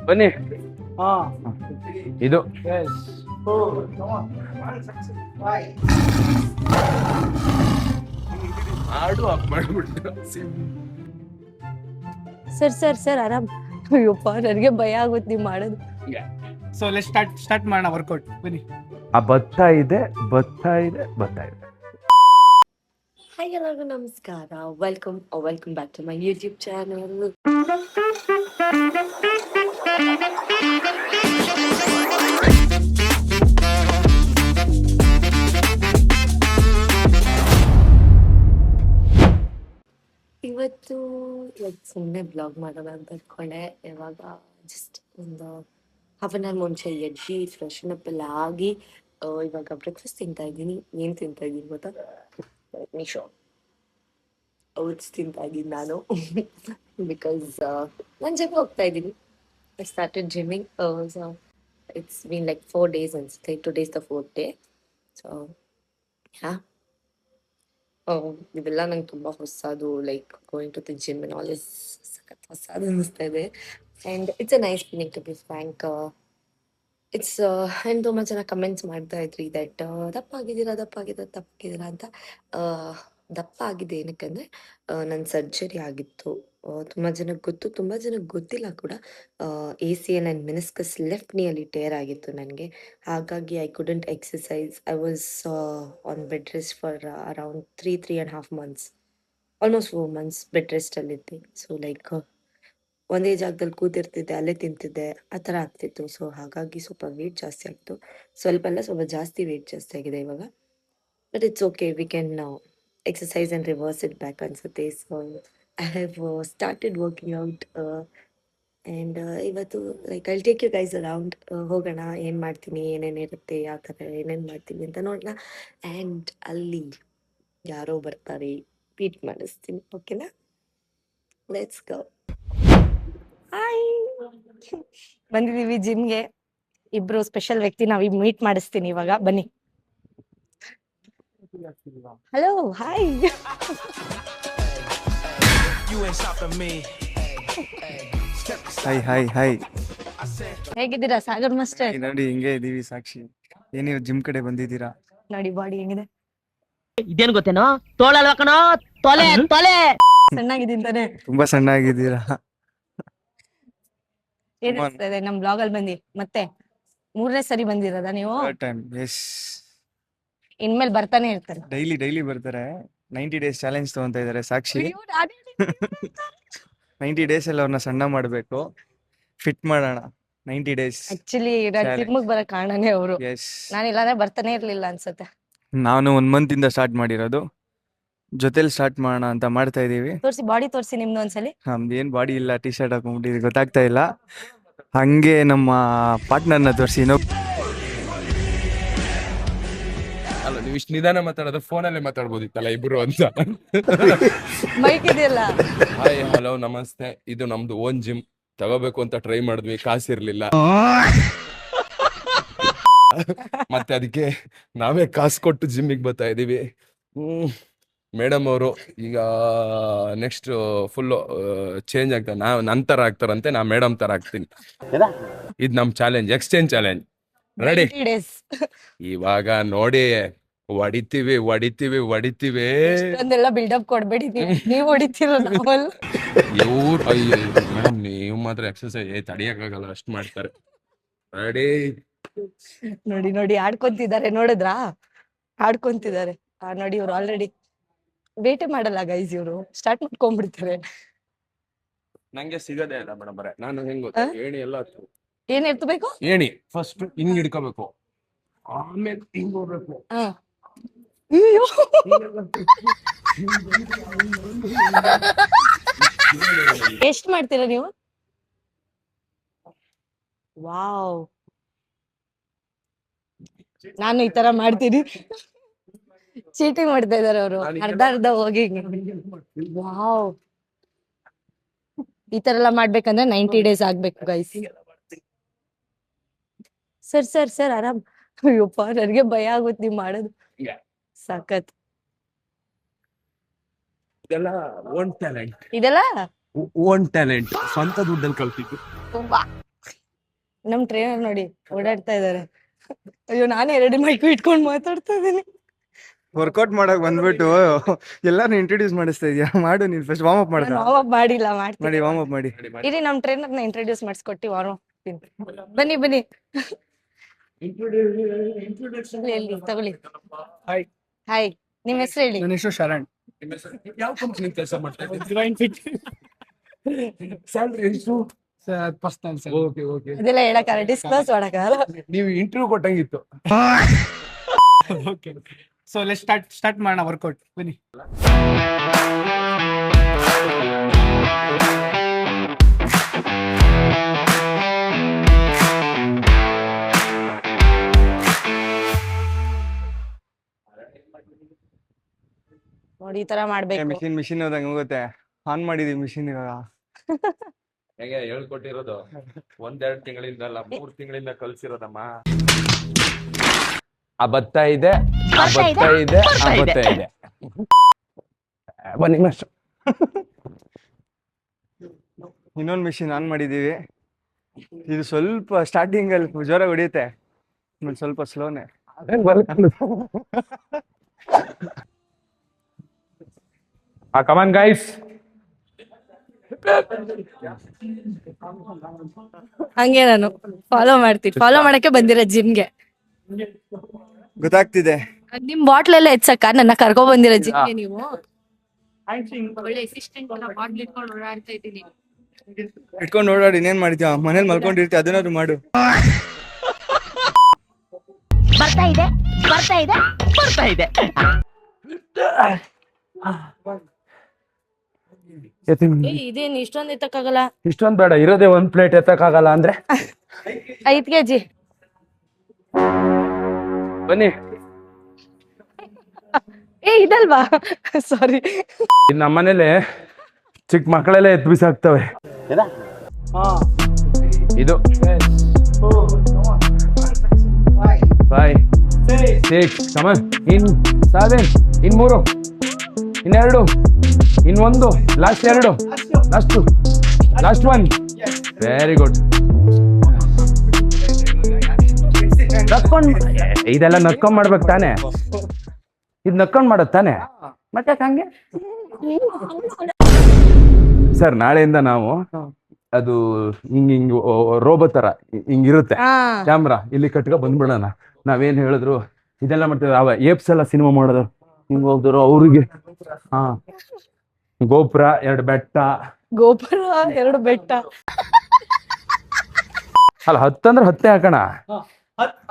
ಬನ್ನಿ. ಹಾ ಇದು ಎಸ್ ಹಾಡು ಆಫ್ ಮಾಡ್ಬಿಟ್ಟು ಸರ್ ಸರ್ ಸರ್ ಆರಾಮ್. ಅಯ್ಯಪ್ಪ ನನಗೆ ಭಯ ಆಗುತ್ತೆ ನೀವು ಮಾಡೋದು. ಸೊ ಲೆಟ್ ಸ್ಟಾರ್ಟ್ ಮಾಡೋಣ ವರ್ಕೌಟ್ ಬನ್ನಿ. ಆ ಭತ್ತ ಇದೆ, ಭತ್ತ ಇದೆ, ಭತ್ತ ಇದೆ. ಹಾಯ್ ಎಲ್ಲರಿಗೂ ನಮಸ್ಕಾರ. Welcome back to my YouTube channel. ಇವತ್ತು ಸುಮ್ಮನೆ ಬ್ಲಾಗ್ ಮಾಡೋಣ ಅಂತ ಅಂದ್ಕೊಂಡೆ. ಇವಾಗ ಜಸ್ಟ್ ಒಂದು ಹಾಫ್ ಅನ್ ಅವರ್ ಮುಂಚೆ ಎದ್ದು ಫ್ರೆಶನ್ ಅಪ್ ಎಲ್ಲ ಆಗಿ ಇವಾಗ ಬ್ರೇಕ್ಫಾಸ್ಟ್ ತಿಂತಾ ಇದ್ದೀನಿ. ಏನು ತಿಂತಾ ಇದ್ದೀನಿ ಗೊತ್ತಾ? ಶೋ ಓಟ್ಸ್ ತಿಂತಾ ಇದ್ದೀನಿ ನಾನು. ಬಿಕಾಸ್ ನಾನು ಜಿಮ್ ಹೋಗ್ತಾ ಇದ್ದೀನಿ. I started gymming. So it's been like 4 days ಅನ್ಸುತ್ತೆ. Today's the 4th day. So yeah ಇದೆಲ್ಲ ನಂಗೆ ತುಂಬ ಹೊಸದು. Like going to the gym and all is ಸಖತ್ ಹೊಸದು ಅನ್ನಿಸ್ತಾ ಇದೆ. And it's a nice feeling to be frank. It's and ತುಂಬ ಜನ ಕಮೆಂಟ್ಸ್ ಮಾಡ್ತಾ ಇದ್ರಿ ದಟ್ ದಪ್ಪ ಆಗಿದ್ದೀರಾ ಅಂತ. ದಪ್ಪ ಆಗಿದೆ ಏನಕ್ಕಂದರೆ ನನ್ನ ಸರ್ಜರಿ ಆಗಿತ್ತು. ತುಂಬ ಜನಕ್ಕೆ ಗೊತ್ತು, ತುಂಬ ಜನಕ್ಕೆ ಗೊತ್ತಿಲ್ಲ ಕೂಡ. ACL ಆ್ಯಂಡ್ ಮೆನಿಸ್ಕಸ್ ಲೆಫ್ಟ್ ನಿಯಲ್ಲಿ ಟೇರ್ ಆಗಿತ್ತು ನನಗೆ. ಹಾಗಾಗಿ I couldn't exercise. I was on bed rest for around 3.5 months, almost 4 months bed ರೆಸ್ಟಲ್ಲಿದ್ದೆ. ಸೊ ಲೈಕ್ ಒಂದೇ ಜಾಗದಲ್ಲಿ ಕೂತಿರ್ತಿದ್ದೆ, ಅಲ್ಲೇ ತಿಂತಿದ್ದೆ, ಆ ಥರ ಆಗ್ತಿತ್ತು. ಸೊ ಹಾಗಾಗಿ ಸ್ವಲ್ಪ ವೇಟ್ ಜಾಸ್ತಿ ಆಗ್ತು. ಸ್ವಲ್ಪ ಜಾಸ್ತಿ ವೇಟ್ ಜಾಸ್ತಿ ಆಗಿದೆ ಇವಾಗ. But it's okay, we can exercise and reverse it back ಅನ್ಸುತ್ತೆ. So I have started working out. And ಇವತ್ತು like I take you guys around. ಹೋಗೋಣ, ಏನು ಮಾಡ್ತೀನಿ, ಏನೇನಿರುತ್ತೆ, ಯಾವ ಥರ ಏನೇನು ಮಾಡ್ತೀನಿ ಅಂತ ನೋಡೋಣ. ಆ್ಯಂಡ್ ಅಲ್ಲಿ ಯಾರೋ ಬರ್ತಾರೆ, ಮೀಟ್ ಮಾಡಿಸ್ತೀನಿ. ಓಕೆನಾ? Let's go. ಹಾಯ್, ಬಂದಿದ್ದೀವಿ ಜಿಮ್ಗೆ. ಇಬ್ರು ಸ್ಪೆಷಲ್ ವ್ಯಕ್ತಿ ನಾವೀಗ ಮೀಟ್ ಮಾಡಿಸ್ತೀನಿ ಇವಾಗ. ಬನ್ನಿ. Hello, hi. ಹಾಯ್ ಹೇಗಿದ್ದೀರಾ ಸಾಗರ್ ಮಾಸ್ಟರ್? ನೋಡಿ ಹಿಂಗೆ ಇದೀವಿ ಸಾಕ್ಷಿ. ಏನಿವ್ ಜಿಮ್ ಕಡೆ ಬಂದಿದ್ದೀರಾ? ನೋಡಿ ಬಾಡಿ ಹೆಂಗಿದೆ. ಇದೇನು ಗೊತ್ತೇನೋ, ತೋಳಲ್ವಾ ಕಣೋ, ತೊಲೆ ತೊಲೆ. ಸಣ್ಣಾಗಿದ್ದೀನಿ ತಾನೆ? ತುಂಬಾ ಸಣ್ಣ ಆಗಿದ್ದೀರಾ. ಏನ್ ಅನ್ಸ್ತಾ ಇದೆ ನಮ್ ಬ್ಲಾಗ್ ಅಲ್ಲಿ ಬಂದಿ? ಮತ್ತೆ 3ನೇ ಸರಿ ಬಂದಿರೋದಾ ನೀವು? ಟೈಮ್ ಎಸ್. ಇನ್ಮೇಲೆ ಬರ್ತಾನೆ ಇರ್ತಾರೆ. ಡೈಲಿ ಬರ್ತಾರೆ. 90 days ಚಾಲೆಂಜ್ ತಗೊಂತ ಇದಾರೆ ಸಾಕ್ಷಿ. ಅಯ್ಯೋ, ನಾನೇ 90 days ಅಲ್ಲಿ ಅವ್ರನ್ನ ಸಣ್ಣ ಮಾಡ್ಬೇಕು, ಫಿಟ್ ಮಾಡೋಣ. 90 days ಆಕ್ಚುಲಿ ನಾನ್ Challenge. ಜಿಮ್ಗೆ ಬರೋ ಕಾರಣನೇ ಅವರು. ಎಸ್. ನಾನು ಇಲ್ಲಾಂದ್ರೆ ಬರ್ತಾನೆ ಇರ್ಲಿಲ್ಲ ಅನ್ಸುತ್ತೆ. ನಾನು 1 month ಇಂದ ಸ್ಟಾರ್ಟ್ ಮಾಡಿರೋದು. ಜೊತೆಲಿ ಸ್ಟಾರ್ಟ್ ಮಾಡೋಣ ಅಂತ ಮಾಡ್ತಾ ಇದೀವಿ. ತೋರ್ಸಿ, ಬಾಡಿ ತೋರ್ಸಿ ನಿಮ್ದು ಒಂದ್ಸಲಿ. ನಮ್ದು ಏನ್ ಬಾಡಿ ಇಲ್ಲ, ಟಿ ಶರ್ಟ್ ಹಾಕೊಂಡ್ಬಿಟ್ಟಿದ್ವಿ, ಗೊತ್ತಾಗ್ತಾ ಇಲ್ಲ. ಹಂಗೆ ನಮ್ಮ ಪಾರ್ಟ್ನರ್ನ ತೋರಿಸಿ. ಅಲ್ಲ, ನೀವು ಇಷ್ಟು ನಿಧಾನ ಮಾತಾಡೋದು ಫೋನಲ್ಲೇ ಮಾತಾಡ್ಬೋದಿತ್ತಲ್ಲ ಇಬ್ರು ಅಂತ. ಮೈಕ್ ಇದೆಯಲ್ಲ. ಹಾಯ್, ಹಲೋ, ನಮಸ್ತೆ. ಇದು ನಮ್ದು ಓನ್ ಜಿಮ್. ತಗೋಬೇಕು ಅಂತ ಟ್ರೈ ಮಾಡಿದ್ವಿ, ಕಾಸಿರ್ಲಿಲ್ಲ. ಮತ್ತೆ ಅದಕ್ಕೆ ನಾವೇ ಕಾಸು ಕೊಟ್ಟು ಜಿಮ್ಮಿಗೆ ಬರ್ತಾ ಇದೀವಿ. ಮೇಡಮ್ ಅವರು ಈಗ ನೆಕ್ಸ್ಟ್ ಫುಲ್ ಚೇಂಜ್ ಆಗ್ತಾರೆ. ನಂತರ ಆಗ್ತಾರಂತೆ, ನಾ ಮೇಡಮ್ ತರ ಆಗ್ತೀನಿ. ಇದು ನಮ್ challenge, exchange challenge. Ready? 90 days. ಇವಾಗ ನೋಡಿ, ಹೊಡಿತೀವಿ. ಒಂದೆಲ್ಲ ಬಿಲ್ಡಪ್ ಕೊಡ್ಬೇಡಿ. ನೀವು ಹೊಡಿತೀರ ನಾವಲ್ಲ. ಇವ್ರು ಅಯ್ಯೋ ಮೇಡಮ್, ನೀವು ಮಾತ್ರ ಎಕ್ಸರ್ಸೈಸ್ ತಡಿಯಕ್ಕಾಗಲ್ಲ, ಅಷ್ಟ್ ಮಾಡ್ತಾರೆ. ರೆಡಿ? ನೋಡಿ ಆಡ್ಕೊಂತಿದ್ದಾರೆ, ನೋಡಿದ್ರಾ? ಆಡ್ಕೊಂತಿದ್ದಾರೆ. ನೋಡಿ, ಇವ್ರು ಆಲ್ರೆಡಿ ವೇಟೇ ಮಾಡಲ್ಲ ಗೈಸ್. ಇವ್ರು ಸ್ಟಾರ್ಟ್ ಮಾಡ್ಕೊಂಡ್ಬಿಡ್ತಾರೆ. ನಂಗೆ ಸಿಗದೇ ಇಲ್ಲ ಮೇಡಮ್. ನಾನು ಹೆಂಗ್ ಗೊತ್ತಾ, ಏಣಿ ಎಲ್ಲ ಏನ್ ಎತ್ತಬೇಕು? ಏಣಿ ಫಸ್ಟ್ ಹಿಂಗ್ ಹಿಡ್ಕೋಬೇಕು, ಆಮೇಲೆ ಹಿಂಗ್ ಹೋಗ್ಬೇಕು. ಅಯ್ಯೋ, ಎಷ್ಟ್ ಮಾಡ್ತೀರಾ ನೀವು? ವಾವ್, ನಾನು ಈ ತರ ಮಾಡ್ತೀನಿ. ಚೀಟಿಂಗ್ ಮಾಡ್ತಾ ಇದಾರೆ ಅವರು. ಅರ್ಧ ಹೋಗಿ. ವಾವ್, ಈ ತರ ಎಲ್ಲ ಮಾಡ್ಬೇಕಂದ್ರೆ 90 days ಆಗ್ಬೇಕು ಗೈಸ್. ಸರ್ ಆರಾಮ್. ಅಯ್ಯಪ್ಪ ನನಗೆ ಭಯ ಆಗುತ್ತೆ ನೀವು ಮಾಡೋದು. ಸಖತ್. ಇದೆಲ್ಲ ಓನ್ ಟ್ಯಾಲೆಂಟ್. ಇದೆಲ್ಲ ಓನ್ ಟ್ಯಾಲೆಂಟ್, ಸ್ವಂತ ದುಡ್ಡಲ್ಲಿ ಕಲ್ತಿದ್ದು. ನಮ್ ಟ್ರೈನರ್ ನೋಡಿ ಓಡಾಡ್ತಾ ಇದಾರೆ. ಅಯ್ಯೋ ನಾನೇ 2 ಮೈಕು ಇಟ್ಕೊಂಡು ಮಾತಾಡ್ತಾ ಇದೀನಿ. ವರ್ಕೌಟ್ ಮಾಡಕ್ ಬಂದ್ಬಿಟ್ಟು ಎಲ್ಲಾರು ಇಂಟ್ರೊಡ್ಯೂಸ್ ಮಾಡಿಸ್ತಾ ಇದೀಯಾ? ಮಾಡು ನೀನ್ ಫಸ್ಟ್ ವಾರ್ಮ್ ಅಪ್ ನಾನು ಮಾಡ್ತಾ ವಾರ್ಮ್ ಅಪ್ ಮಾಡಿಲ್ಲ, ಮಾಡಿ ಮಾಡ್ತೀನಿ. ವಾರ್ಮ್ ಅಪ್ ಮಾಡಿ. ಇರಿ ನಮ್ ಟ್ರೈನರ್ನ ಇಂಟ್ರೊಡ್ಯೂಸ್ ಮಾಡಿಸ್ಕೊಟ್ಟಿ ವಾರ್ಮ್ ಅಪ್. ಬನ್ನಿ ಬನ್ನಿ ಇಲ್ಲಿ ತಗೊಳ್ಳಿ. ಹಾಯ್, ಹಾಯ್, ನಿಮ್ ಹೆಸರು ಹೇಳಿ. ನನ್ನ ಹೆಸರು ಶರಣ್. ಯಾವ ಕಂಪನಿ ಕೆಲಸ ಮಾಡ್ತಾ ಇದ್ದೀರಿ? ಡಿವೈನ್ ಫಿಟ್ ಸ್ಯಾಲ್ರಿ ಎಷ್ಟು? Personal sir. Okay okay. ಅದೆಲ್ಲ ಹೇಳಕ್ಕಾಗಲ್ಲ, ಡಿಸ್ಕ್ಲೋಸ್ ಮಾಡಕ್ಕಾಗಲ್ಲ. ನೀವು ಇಂಟರ್ವ್ಯೂ ಕೊಟ್ಟಂಗಿತ್ತು. ಓಕೆ, ಸೊ ಲೆಟ್ಸ್ ಸ್ಟಾರ್ಟ್ ಮಾಡೋಣ ವರ್ಕೌಟ್. ಬನ್ನಿ. ನೋಡಿ ಈ ತರ ಮಾಡ್ಬೇಕು. ಮಿಷಿನ್ ಹೋದಂಗ ಹೋಗುತ್ತೆ. ಆನ್ ಮಾಡಿದೀವಿ ಮಿಷಿನ್ ಇವಾಗ. ಹೇಗೆ ಹೇಳ್ಕೊಟ್ಟಿರೋದು? 1-2 ತಿಂಗಳಿಂದ ಅಲ್ಲ, 3 ತಿಂಗಳಿಂದ ಕಲ್ಸಿರೋದಮ್ಮ. ಆ ಭತ್ತ ಇದೆ, ಆ ಭತ್ತ ಇದೆ, ಆ ಭತ್ತ ಇದೆ. ಬನ್ನಿ ಮಾಸ್ಟರ್. ಇನ್ನೊಂದು ಮಿಷಿನ್ ಆನ್ ಮಾಡಿದೀವಿ. ಇದು ಸ್ವಲ್ಪ ಸ್ಟಾರ್ಟಿಂಗ್ ಅಲ್ಲಿ ಜೋರಾಗಿ ಹೊಡಿಯುತ್ತೆ, ಆಮೇಲೆ ಸ್ವಲ್ಪ ಸ್ಲೋನೆ. ಕಮಾನ್ ಗೈಸ್. ಹಂಗೆ ನಾನು ಫಾಲೋ ಮಾಡ್ತೀನಿ. ಫಾಲೋ ಮಾಡಕ್ಕೆ ಬಂದಿರೋ ಜಿಮ್ಗೆ. ಗೊತ್ತಾಗ್ತಿದೆ. ನಿಮ್ ಬಾಟ್ಲ್ ಎಲ್ಲ ಎಚ್ಚಕ್ಕ ನನ್ನ ಕರ್ಕೊ ಬಂದಿರೋ ಜಿಮ್ಗೆ ನೀವು. ಇಟ್ಕೊಂಡು ಓಡಾಡಿ ಇನ್ನೇನ್ ಮಾಡ್ತೀಯ? ಮನೇಲಿ ಮಲ್ಕೊಂಡಿರ್ತೀಯ, ಅದನ್ನಾದ್ರು ಮಾಡು. ಬರ್ತಾ ಇದೆ ಬರ್ತಾ ಇದೆ ಬರ್ತಾ ಇದೆ. ಇದೇನ್ ಇಷ್ಟೊಂದು ಎತ್ತಕ್ಕಾಗಲ್ಲ? ಇಷ್ಟೊಂದ್ ಬೇಡ, ಇರೋದೇ 1 ಪ್ಲೇಟ್ ಎತ್ತಕ್ಕಾಗಲ್ಲ ಅಂದ್ರೆ 5 kg. ಬನ್ನಿ. ಇದಲ್ವಾ? ಸಾರಿ. ನಮ್ಮನೇಲಿ ಚಿಕ್ಕ ಮಕ್ಕಳೆಲ್ಲ ಎತ್ತು ಬಿಸಾಕ್ತವೆ. ಇದು 5 6 ಕಮಾನ್. ಇನ್ 7, ಇನ್ 3, ಇನ್ 2, ಇನ್ 1, ಲಾಸ್ಟ್ 2, ಲಾಸ್ಟ್ 1. Very good. ಇದೆಲ್ಲ ನಕ್ಕೊಂಡ್ ಮಾಡ್ಬೇಕು ತಾನೆ? ಇದು ನಕ್ಕೊಂಡ್ ಮಾಡೋದು ತಾನೆ? ಮತ್ತೆ ಹಂಗೆ ಸರ್, ನಾಳೆಯಿಂದ ನಾವು ಅದು ಹಿಂಗ್ ರೋಬೋ ತರ ಹಿಂಗಿರುತ್ತೆ ಕ್ಯಾಮ್ರಾ, ಇಲ್ಲಿ ಕಟ್ಕ ಬಂದ್ಬಿಡೋಣ. ನಾವೇನ್ ಹೇಳಿದ್ರು ಇದೆಲ್ಲ ಮಾಡ್ತೇವೆ. ಅವ ಏಪ್ಸ್ ಎಲ್ಲ ಸಿನಿಮಾ ಮಾಡೋದು ಹಿಂಗ್ ಹೋಗ್ದ್ರು ಅವ್ರಿಗೆ. ಗೋಪುರ 2 ಬೆಟ್ಟ. ಗೋಪುರ 2 ಬೆಟ್ಟ ಅಲ್ಲ, 10 ಅಂದ್ರೆ 10 ಹಾಕೋಣ.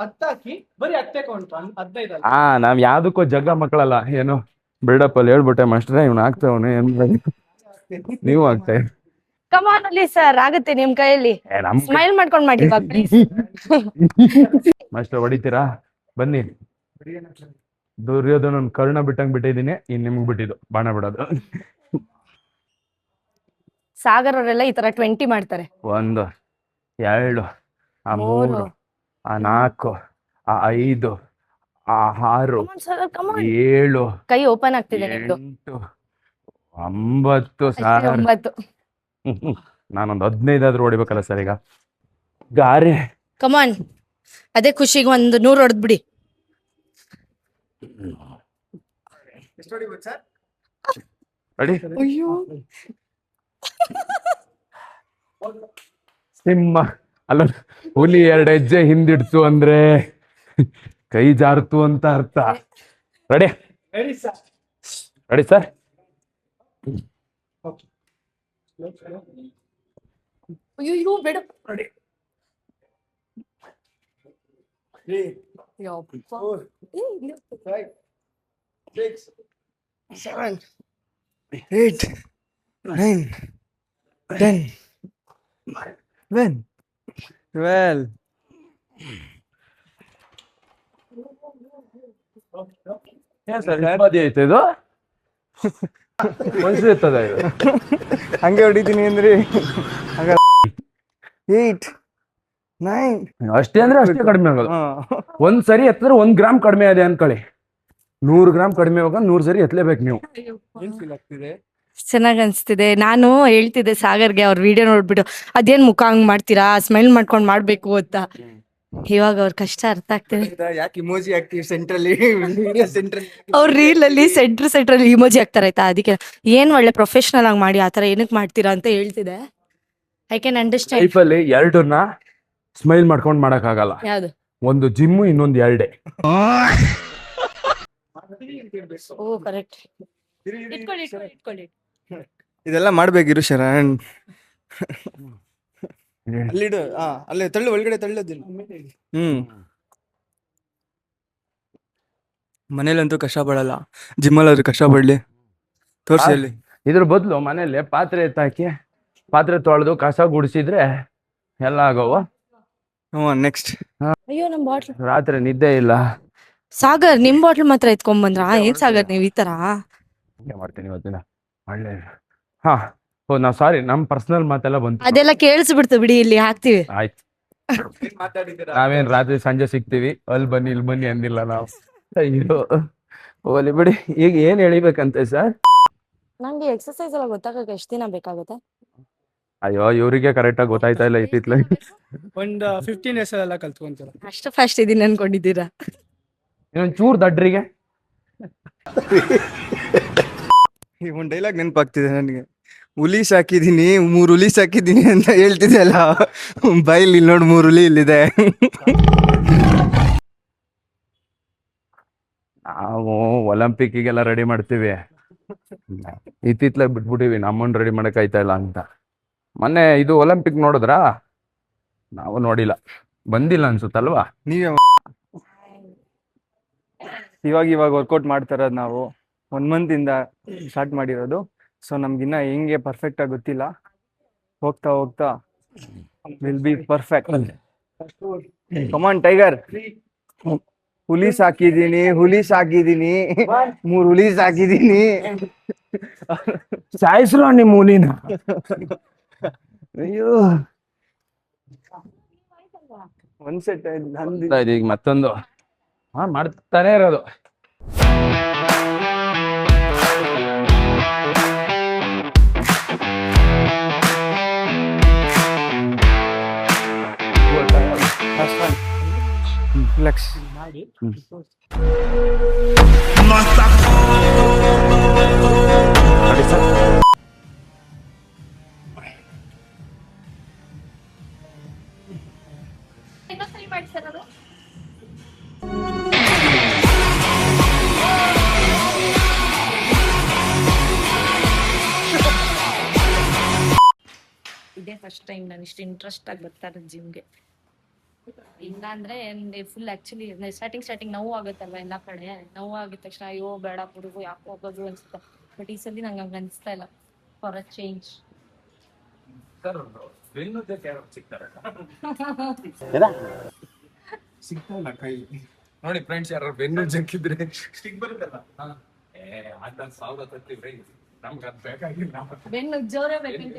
ಹತ್ತಾಕಿ ಬರೀ 10 ಕೌಂಟ್ 15. ನಾವ್ ಯಾವ್ದಕ್ಕೂ ಜಗ್ಗ ಮಕ್ಕಳಲ್ಲ. ಏನು ಬಿಲ್ಡಪ್ ಅಲ್ಲಿ ಹೇಳ್ಬಿಟ್ಟೆ ಮಾಸ್ಟ್ರೆ, ಇವ್ನ ಆಗ್ತಾವನೆ ಏನ್ ನೀವು ಆಗ್ತಾ ಕಮಾನ್ ಅಲ್ಲಿ ಸರ್, ಆಗುತ್ತೆ ನಿಮ್ ಕೈಯಲ್ಲಿ. ಸ್ಮೈಲ್ ಮಾಡ್ಕೊಂಡ್ ಮಾಡಿ ಪ್ಲೀಸ್. ಮಾಸ್ಟರ್ ಹೊಡಿತೀರಾ? ಬನ್ನಿ. ದುರ್ಯೋಧನ ಕರ್ಣ ಬಿಟ್ಟಂಗ್ ಬಿಟ್ಟಿದೀನಿ, ಇನ್ ನಿಮ್ಗ್ ಬಿಟ್ಟಿದ್ದು ಬಾಣ ಬಿಡೋದು. ಸಾಗರ್ ಅವರೆಲ್ಲ ಈ ತರ 20 ಮಾಡ್ತಾರೆ. 1 2 3 4 5 6 7 ಕೈ ಓಪನ್ ಆಗ್ತಿದೆ ನಿಮ್ದು. 8 9 9. ನಾನೊಂದು 15 ಆದ್ರೂ ಹೊಡಿಬೇಕಲ್ಲ ಸರ್. ಈಗ ಗಾರೆ ಕಮಾನ್, ಅದೇ ಖುಷಿಗೆ ಒಂದು 100 ಹೊಡೆದ್ಬಿಡಿ. ರೆಡಿ? ಅಯ್ಯೋ ಸಿಂಹ ಅಲ್ಲ, ಹುಲಿ 2 ಹೆಜ್ಜೆ ಹಿಂದಿಡ್ತು ಅಂದ್ರೆ ಕೈ ಜಾರ್ತು ಅಂತ ಅರ್ಥ. ರೆಡಿ? Ready sir? ಅಯ್ಯೋ ಬೇಡ. ರೆಡಿ? 6 7 8 9 10 11 12. ಏನ್ ಸರ್ ಹಿಂಬದಿ ಐತೆ ಇದು? ಮನುಷ್ಯ ಇರ್ತದ ಇದು? ಹಂಗೆ ಹೊಡಿತೀನಿ ಅಂದ್ರಿ. 8 9. ಅಷ್ಟೇ ಅಂದ್ರೆ ಅಷ್ಟೇ ಕಡಿಮೆ ಆಗೋದು. ಒಂದ್ ಸರಿ ಎತ್ತಿದ್ರೆ 1 ಗ್ರಾಮ್ ಕಡಿಮೆ ಇದೆ ಅನ್ಕೊಳ್ಳಿ. 100 ಗ್ರಾಮ್ ಕಡಿಮೆ ಆಗ 100 ಸರಿ ಎತ್ತಲೇಬೇಕು ನೀವು. ಏನ್ ಫೀಲ್ ಆಗ್ತಿದೆ? ಚೆನ್ನಾಗಿ ಅನಿಸ್ತಿದೆ. ನಾನು ಹೇಳ್ತಿದ್ದೆ ಸಾಗರ್ಗೆ ಅವ್ರ ವಿಡಿಯೋ ನೋಡ್ಬಿಟ್ಟು, ಅದೇನು ಮುಖ ಹಂಗೆ ಮಾಡ್ತೀರಾ, ಸ್ಮೈಲ್ ಮಾಡ್ಕೊಂಡು ಮಾಡಬೇಕು ಅಂತ. ಇವಾಗ ಅವ್ರ ಕಷ್ಟ ಅರ್ಥ ಆಗ್ತಿದೆ. ಯಾಕೆ ಇಮೋಜಿ ಹಾಕ್ತೀವಿ ಸೆಂಟ್ರಲ್ಲಿ ಸೆಂಟ್ರಲ್ಲಿ ಅವ್ರ ರೀಲಲ್ಲಿ ಸೆಂಟ್ರಲ್ಲಿ ಇಮೋಜಿ ಹಾಕ್ತಾರೆ ಆಯ್ತಾ, ಅದಕ್ಕೆ ಏನು ಒಳ್ಳೆ ಪ್ರೊಫೆಷ್ನಲ್ ಆಗಿ ಮಾಡಿ ಆ ಥರ ಏನಕ್ಕೆ ಮಾಡ್ತೀರಾ ಅಂತ ಹೇಳ್ತಿದೆ. I can understand. ಲೈಫಲ್ಲಿ ಎರಡನ್ನ ಸ್ಮೈಲ್ ಮಾಡ್ಕೊಂಡು ಮಾಡಕ್ಕಾಗಲ್ಲ. ಯಾವುದು? ಒಂದು ಜಿಮ್, ಇನ್ನೊಂದು ಎರಡೆ. ಓ ಕರೆಕ್ಟ್. ಇಟ್ಕೊಳ್ಳಿ. ಇದೆಲ್ಲ ಮಾಡ್ಬೇಕಿರು ಶರಣ್. ಅಲ್ಲಿಡು, ಅಲ್ಲೇ ತಳ್ಳು, ಒಳಗಡೆ ತಳ್ಳೋದಿಲ್ಲ. ಮನೇಲಂತೂ ಕಷ್ಟ ಪಡಲ್ಲ, ಜಿಮ್ಮಲ್ಲಿ ಕಷ್ಟ ಪಡ್ಲಿ. ತೋರ್ಸಿ ಅಲ್ಲಿ. ಇದ್ರ ಬದಲು ಮನೇಲಿ ಪಾತ್ರೆ ಎತ್ತಾಕಿ ಪಾತ್ರೆ ತೊಳೆದು ಕಸ ಗುಡಿಸಿದ್ರೆ ಎಲ್ಲ ಆಗೋವ. ನೆಕ್ಸ್ಟ್. ಅಯ್ಯೋ ನಮ್ಮ ಬಾಟ್ಲ್. ರಾತ್ರಿ ನಿದ್ದೆ ಇಲ್ಲ. ಸಾಗರ್ ನಿಮ್ ಬಾಟ್ಲ್ ಮಾತ್ರ ಎತ್ಕೊಂಡ್ಬಂದ್ರಾ? ಏನ್ ಸಾಗರ್ ನೀವ್ ಈ ತರ? ಮಾಡ್ತೀನಿ ಇವತ್ತಿನ ಒಳ್ಳೆ. ಹಾ ಓ ನಾ ಸಾರಿ, ನಮ್ ಪರ್ಸನಲ್ ಮಾತೆಲ್ಲ ಬಂತು. ಅದೆಲ್ಲ ಕೇಳಿಸ್ಬಿಡ್ತು ಬಿಡಿ, ಇಲ್ಲಿ ಹಾಕ್ತಿವಿ. ಆಯ್ತು. ನಾವೇನ್ ರಾತ್ರಿ ಸಂಜೆ ಸಿಗ್ತೀವಿ, ಅಲ್ಲಿ ಬನ್ನಿ ಇಲ್ಲಿ ಬನ್ನಿ ಅಂದಿಲ್ಲ ನಾವು. ಅಯ್ಯೋ ಹೋಲಿ ಬಿಡಿ. ಈಗ ಏನ್ ಎಳಿಬೇಕಂತೆ ಸರ್? ನಂಗೆ ಎಕ್ಸರ್ಸೈಸ್ ಎಲ್ಲ ಗೊತ್ತಾಗಕ್ಕೆ ಎಷ್ಟು ದಿನ ಬೇಕಾಗುತ್ತೆ? ಅಯ್ಯೋ ಇವ್ರಿಗೆ ಕರೆಕ್ಟ್ ಆಗಿ ಗೊತ್ತಾಯ್ತಾ ಇಲ್ಲ ಇತ್ತಿತ್ಲಾಗಿ. ಒಂದು 15 days ಎಲ್ಲ ಕಲ್ತ್ಕೊಂತೀರ. ಅಷ್ಟು ಫಾಸ್ಟ್ ಇದೀನಿ ಅನ್ಕೊಂಡಿದ್ದೀರಾ? ಇನ್ನೊಂದ್ ಚೂರ್ ದಡ್ರಿಗೆ ಒಂದ್ ಡೈಲಾಗ್ ನೆನಪಾಗ್ತಿದೆ ನನಗೆ. ಹುಲಿ ಸಾಕಿದೀನಿ, 3 ಹುಲಿ ಸಾಕಿದೀನಿ ಅಂತ ಹೇಳ್ತಿದ್ದೆಲ್ಲ. ಬೈಲ್ ಇಲ್ಲಿ ನೋಡಿ 3 ಹುಲಿ ಇಲ್ಲಿದೆ. ನಾವು ಒಲಿಂಪಿಕ್ಗೆಲ್ಲ ರೆಡಿ ಮಾಡ್ತೀವಿ, ಇತ್ತಿತ್ಲಾಗ ಬಿಟ್ಬಿಟ್ಟಿವಿ. ನಮ್ಮನ್ನ ರೆಡಿ ಮಾಡಕ್ ಆಯ್ತಾ ಇಲ್ಲ ಅಂತ. ಮೊನ್ನೆ ಇದು ಒಲಿಂಪಿಕ್ ನೋಡಿದ್ರಾ? ನಾವು ನೋಡಿಲ್ಲ, ಬಂದಿಲ್ಲ ಅನ್ಸುತ್ತಲ್ವಾ? ನೀವೇ ಇವಾಗ ವರ್ಕೌಟ್ ಮಾಡ್ತಾ ಇರೋದು ನಾವು 1 month ಇಂದ ಸ್ಟಾರ್ಟ್ ಮಾಡಿರೋದು. ಸೊ ನಮ್ಗಿನ್ನ ಹೆಂಗೆ ಪರ್ಫೆಕ್ಟ್ ಆಗಿ ಗೊತ್ತಿಲ್ಲ. ಹೋಗ್ತಾ will be perfect. Come on tiger. ಹುಲಿ ಸಾಕಿದೀನಿ 3 ಹುಲಿ ಸಾಕಿದೀನಿ. ಸಾಯಿಸ್ರು ನಿಮ್ಮ ಹುಲಿನ. ಅಯ್ಯೋ ಒಂದ್ ಸೆಟ್ ಈಗ ಮತ್ತೊಂದು ಮಾಡ್ತಾನೆ ಇರೋದು. ರಿಲ್ಯಾಕ್ಸ್. ಇದೇ ಫಸ್ಟ್ ಟೈಮ್ ನಾನು ಇಷ್ಟು ಇಂಟ್ರೆಸ್ಟ್ ಆಗಿ ಬರ್ತಾ ಇರೋದು ಜಿಮ್ಗೆ. ಇಲ್ಲ ಅಂದ್ರೆ ಫುಲ್ ಆಕ್ಚುಲಿ ಸ್ಟಾರ್ಟಿಂಗ್ ನೋವು ಆಗುತ್ತಲ್ವ, ಎಲ್ಲಾ ಕಡೆ ನೋವು ಆಗಿದ ತಕ್ಷಣ ಅಯ್ಯೋ ಬೇಡ ಹುಡುಗು ಯಾಕೆ ಹೋಗೋದು ಅನ್ಸುತ್ತೆ. ಬಟ್ ಈ ಸಲ ನಂಗೆ ಹಂಗ ಅನಿಸ್ತಾ ಇಲ್ಲ. For a change. ಸಿಗ್ತಾಯಿಲ್ಲ ಕೈ ನೋಡಿ ಫ್ರೆಂಡ್ಸ್. ಯಾರು ಬೆನ್ನು ಜಂಕಿದ್ರೆ ಸಾವಿರ ತರ್ತೀವ್ರಿ, ನಮ್ಗೆ ಅದ್ ಬೇಕಾಗಿಲ್ಲ. ಬೆನ್ನು ಜೋರೇ ಬೇಕಂತ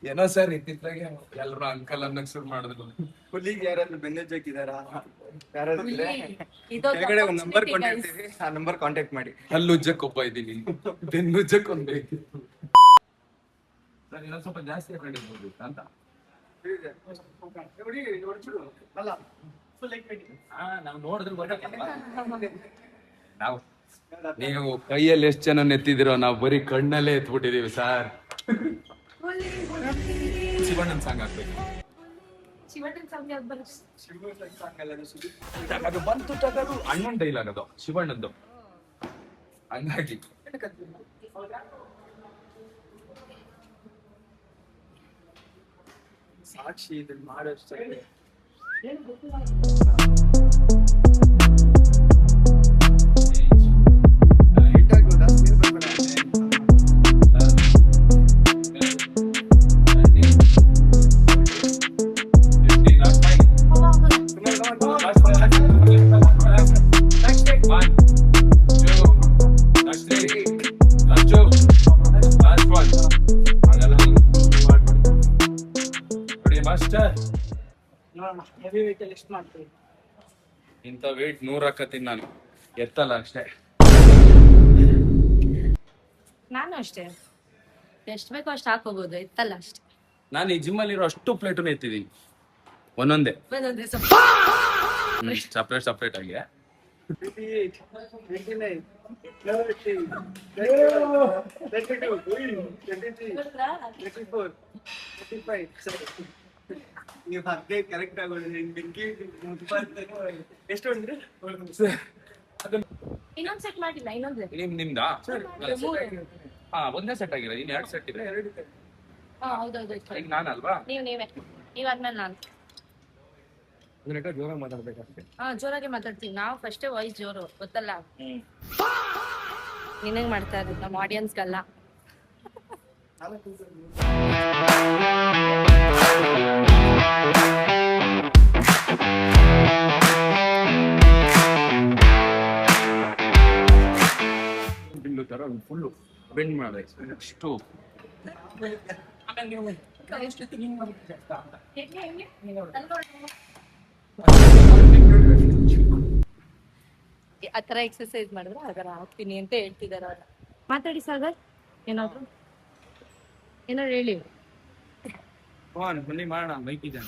ಏನೋ ಸರ್ ಇತ್ತಿತ್ತಲಾಗೆ ಎಲ್ರು ಅಂಕಲ್ ಅನ್ನಕ್ ಶುರು ಮಾಡಿದ್ರು. ಹುಲಿಗೆ ಯಾರಾದ್ರೂ ಬೆನ್ನು ಜೋಕಿದಾರಾ? ಯಾರಾದ್ರೂ ಇದ್ರೆ ಕೆಳಗಡೆ ಒಂದು ನಂಬರ್ ಕೊಟ್ಟಿರ್ತೀವಿ, ಆ ನಂಬರ್ ಕಾಂಟ್ಯಾಕ್ಟ್ ಮಾಡಿ. ಹಲ್ಲು ಉಜ್ಜಕ್ ಒಬ್ಬ ಇದ್ದೀನಿ, ಬೆನ್ನು ಉಜ್ಜಕ್ ಒಂದ್ ಬೇಕಿತ್ತು. ಸರ್ ಇನ್ನೊಂದ್ ಸ್ವಲ್ಪ ಜಾಸ್ತಿ ಹಾಕೊಂಡಿರ್ಬೋದು ಅಂತ. ನಾವು ನೋಡಿದ್ರೆ ಗೊತ್ತಾಗಲ್ಲ. ನಾವು ನೀವು ಕೈಯಲ್ಲಿ ಎಷ್ಟು ಜನ ಎತ್ತಿದಿರೋ, ನಾವು ಬರೀ ಕಣ್ಣಲ್ಲೇ ಎತ್ಬಿಟ್ಟಿದೀವಿ ಸರ್. ಶಿವಣ್ಣನ್ ಸಾಂಗ್ ಹಾಕ್ಬೇಕು. ಅದು ಬಂತು ತಗದು ಅಣ್ಣನ್ ಡೈಲಾಗ್ ಅದು ಶಿವಣ್ಣಂದು. ಹಂಗಾಗಿ ಸಾಕ್ಷಿ ಇದನ್ನ ಮಾಡೋಷ್ಟು ಇಂಥ ವೇಟ್ 100 ಹಾಕತ್ತೀನಿ ನಾನು, ಎತ್ತಲ್ಲ ಅಷ್ಟೇ. ನಾನು ಅಷ್ಟೇ ಎಷ್ಟು ಬೇಕೋ ಅಷ್ಟು ಹಾಕೋಬಹುದು ಇತ್ತಲ್ಲ ಅಷ್ಟೇ. ನಾನು ಈ ಜಿಮ್ಮಲ್ಲಿರೋ ಅಷ್ಟು ಪ್ಲೇಟನ್ನು ಎತ್ತಿದ್ದೀನಿ ಒಂದೊಂದೇ ಒಂದೊಂದೇ ಸಪ್ರೇಟ್ ಆಗಿ. ಕರೆಕ್ಟ್ ಎಷ್ಟು ಇನ್ನೊಂದ್ ಸೆಟ್ ಮಾಡಿಲ್ಲ ಇನ್ನೊಂದು. ನಿಮ್ದಾ? ಹಾ, ಒಂದೇ ಸೆಟ್ ಆಗಿಲ್ಲ, ಇನ್ನು 2 ಸೆಟ್ ಇದೆ. ಹಾ ಹೌದೌದು. ಈಗ ನಾನಲ್ವಾ? ನೀವಾದ್ಮೇಲೆ ನಾನು. ಜೋರಾಗಿ ಮಾತಾಡ್ಬೇಕಷ್ಟೇ. ಹಾ ಜೋರಾಗಿ ಮಾತಾಡ್ತೀವಿ ನಾವು. ಫಸ್ಟೇ ವಾಯ್ಸ್ ಜೋರು ಗೊತ್ತಲ್ಲ. ನಿನಗ್ ಮಾಡ್ತಾ ಇರೋದು ನಮ್ಮ ಆಡಿಯನ್ಸ್ಗಲ್ಲ. ಫುಲ್ಲು ಬೆಂಡ್ ಮಾಡಬೇಕು ಅಷ್ಟು. ಆ ತರ ಎಕ್ಸರ್ಸೈಸ್ ಮಾಡಿದ್ರೆ ಅದರ ಆಗ್ತೀನಿ ಅಂತ ಹೇಳ್ತಿದಾರೆ ಅವ್ರು. ಮಾತಾಡಿ ಸಾಗರ್, ಏನಾದ್ರು ಹೇಳಿ. ಬನ್ನಿ ಮಾಡೋಣ, ಬೈಕ್ ಇದೆ.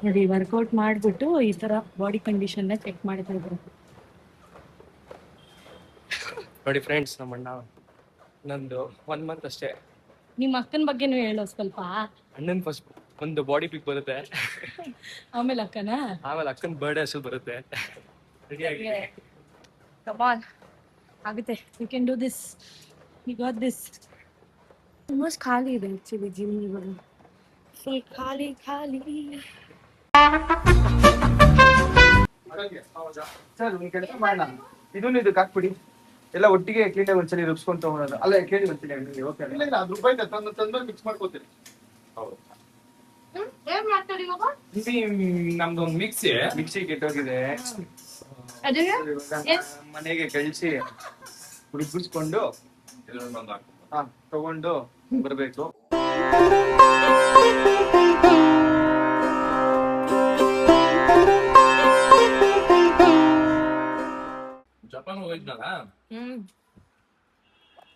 ನೋಡಿ ವರ್ಕೌಟ್ ಮಾಡ್ಬಿಟ್ಟು ಈ ತರ ಬಾಡಿ ಕಂಡೀಷನ್ ಚೆಕ್ ಮಾಡ್ತಾ ಇದ್ರು. ನೋಡಿ ಫ್ರೆಂಡ್ಸ್, ನಮ್ಮ ಅಣ್ಣ ನಂದು 1 ಮಂತ್ ಅಷ್ಟೇ. ನಿಮ್ಮ ಅಕ್ಕನ ಬಗ್ಗೆನೂ ಹೇಳೋ ಸ್ವಲ್ಪ. ಅಣ್ಣನ್ ಫಸ್ಟ್ ಒಂದು ಬಾಡಿ ಪಿಕ್ ಬರುತ್ತೆ, ಆಮೇಲೆ ಅಕ್ಕನ ಆಮೇಲೆ ಅಕ್ಕನ ಬರ್ಡೇ ಹೆಸರು ಬರುತ್ತೆ. ಕಮಾನ್ ಆಗುತ್ತೆ. You can do this, you got this. Almost ಖಾಲಿ ಇದೆ ಆಕ್ಚುಲಿ ಜಿಮ್ ಇವಾಗ, ಫುಲ್ ಖಾಲಿ. ಸರ್ ಒಂದ್ ಕೆಲಸ ಮಾಡೋಣ, ಇದನ್ನು ಇದಕ್ಕೆ ಹಾಕ್ಬಿಡಿ, ಎಲ್ಲ ಒಟ್ಟಿಗೆ ಕ್ಲೀನಾಗಿ ಒಂದ್ಸಲಿ ರುಬ್ಸ್ಕೊಂತ ಹೋಗೋದು. ಅಲ್ಲ ಕೇಳಿ ಬರ್ತೀನಿ ಅಂಗಡಿಗೆ. ಓಕೆ, ಇಲ್ಲ ಅದು ರೂಪಾಯಿ ತಂದು ಮಿಕ್ಸ್ ಮಾಡ್ಕೋತೀರಿ. ಏನ್ ಮಾಡ್ತಾರೆ ಇವಾಗ? ನಮ್ದು ಒಂದು ಮಿಕ್ಸಿ ಕೆಟ್ಟೋಗಿದೆ, ಅದೇ ಮನೆಗೆ ಕಳಿಸಿ ರುಬ್ಬಿಸ್ಕೊಂಡು ತಗೊಂಡು ಬರ್ಬೇಕು. ಜಪಾನ್ ಹೋಗಿದ್ನಲ್ಲ, ಹ್ಮ್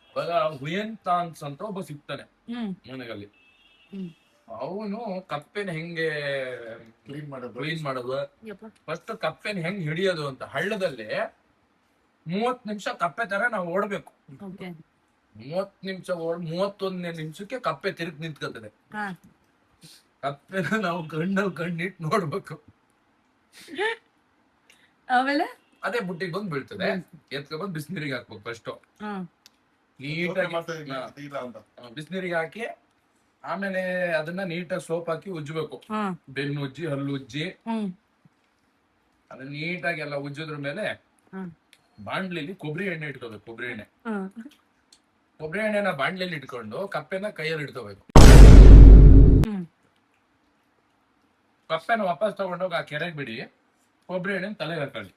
ಇವಾಗ ಹುಯೆನ್ತಾನ್ಸ್ ಅಂತ ಒಬ್ಬ ಸಿಗ್ತಾನೆ ಹ್ಮ್ ನನಗಲ್ಲಿ. ಹ್ಮ್. ಅವನು ಕಪ್ಪೆನ ಹೆಂಗೆ ಕ್ಲೀನ್ ಮಾಡೋದು, ಯಪ್ಪ. ಫಸ್ಟ್ ಕಪ್ಪೆನ ಹೆಂಗ್ ಹಿಡಿಯೋದು ಅಂತ ಹಳ್ಳದಲ್ಲಿ 30 ನಿಮಿಷ ಕಪ್ಪೆ ತರ ನಾವು ಓಡ್ಬೇಕು. ಓಕೆ 30 ನಿಮಿಷ 31ನೇ ನಿಮಿಷಕ್ಕೆ ಕಪ್ಪೆ ತಿರುಗಿ ನಿಂತ್ಕೊತದೆ. ಹಾ ಕಪ್ಪೆನ ನಾವು ಕಣ್ಣಿಟ್ಟು ನೋಡ್ಬೇಕು. ಆಮೇಲೆ ಅದೇ ಬುಟ್ಟಿಗೆ ಬಂದು ಬೀಳ್ತದೆ, ಎತ್ಕೊಂಡ್ಬಂದು ಬಿಸಿನೀರಿಗೆ ಹಾಕ್ಬೇಕು. ಫಸ್ಟ್ ಹ್ಮ್ ನೀಟಾಗಿ ಬಿಸಿನೀರಿಗೆ ಹಾಕಿ, ಆಮೇಲೆ ಅದನ್ನ ನೀಟಾಗಿ ಸೋಪ್ ಹಾಕಿ ಉಜ್ಜಬೇಕು. ಹ್ಮ್ ಬೆನ್ನು ಉಜ್ಜಿ, ಹಲ್ಲು ಉಜ್ಜಿ, ಹ್ಮ್ ಅದನ್ನ ನೀಟಾಗಿ ಎಲ್ಲ ಉಜ್ಜಿದ್ರ ಮೇಲೆ ಹ್ಮ್ ಬಾಂಡ್ಲಿಲಿ ಕೊಬ್ಬರಿ ಎಣ್ಣೆ ಇಟ್ಕೋಬೇಕು. ಹ್ಮ್ ಕೊಬ್ಬರಿ ಎಣ್ಣೆನ ಬಾಂಡ್ಲಿಲಿ ಇಟ್ಕೊಂಡು ಕಪ್ಪೆನ ಕೈಯಲ್ಲಿ ಇಟ್ಕೋಬೇಕು. ಹ್ಮ್ ಕಪ್ಪೆನ ವಾಪಸ್ ತಗೊಂಡೋಗಿ ಆ ಕೆರೆಗೆ ಬಿಡಿ, ಕೊಬ್ಬರಿ ಎಣ್ಣೆ ತಲೆಗೆ ಹಾಕೊಳ್ಳಿ.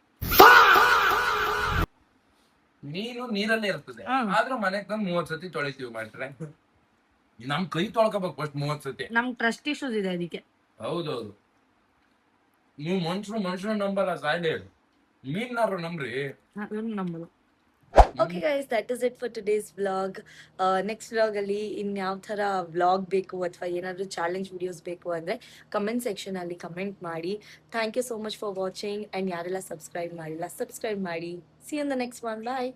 ಮೀನು ನೀರಲ್ಲೇ ಇರ್ತದೆ, ಆದ್ರೂ ಮನೆಗೆ ತಂದು 30 ಸತಿ ತೊಳಿತೀವಿ. ಮಾಡ್ರೆ ನಮ್ ಕೈ ತೊಳ್ಕೋಬೇಕು ಫಸ್ಟ್ 30 ಸತಿ. ನಮ್ ಟ್ರಸ್ಟ್ ಇಶ್ಯೂಸ್ ಇದೆ ಅದಕ್ಕೆ. ಹೌದೌದು, ನೀವು ಮನುಷ್ಯರು ನಂಬಲ್ಲ, ಸಾಯ್ಲೆ ಮೀನಾರು ನಂಬ್ರಿ. ನಂಬಲು. Okay guys, that is it for today's vlog. Next vlog ಅಲ್ಲಿ ಇನ್ಯಾವ ಥರ ವ್ಲಾಗ್ ಬೇಕು ಅಥವಾ ಏನಾದರೂ ಚಾಲೆಂಜ್ ವಿಡಿಯೋಸ್ ಬೇಕು ಅಂದರೆ ಕಮೆಂಟ್ ಸೆಕ್ಷನಲ್ಲಿ ಕಮೆಂಟ್ ಮಾಡಿ. Thank you so much for watching. And ಯಾರೆಲ್ಲ ಸಬ್ಸ್ಕ್ರೈಬ್ ಮಾಡಿಲ್ಲ ಸಬ್ಸ್ಕ್ರೈಬ್ ಮಾಡಿ. See in the next one. Bye.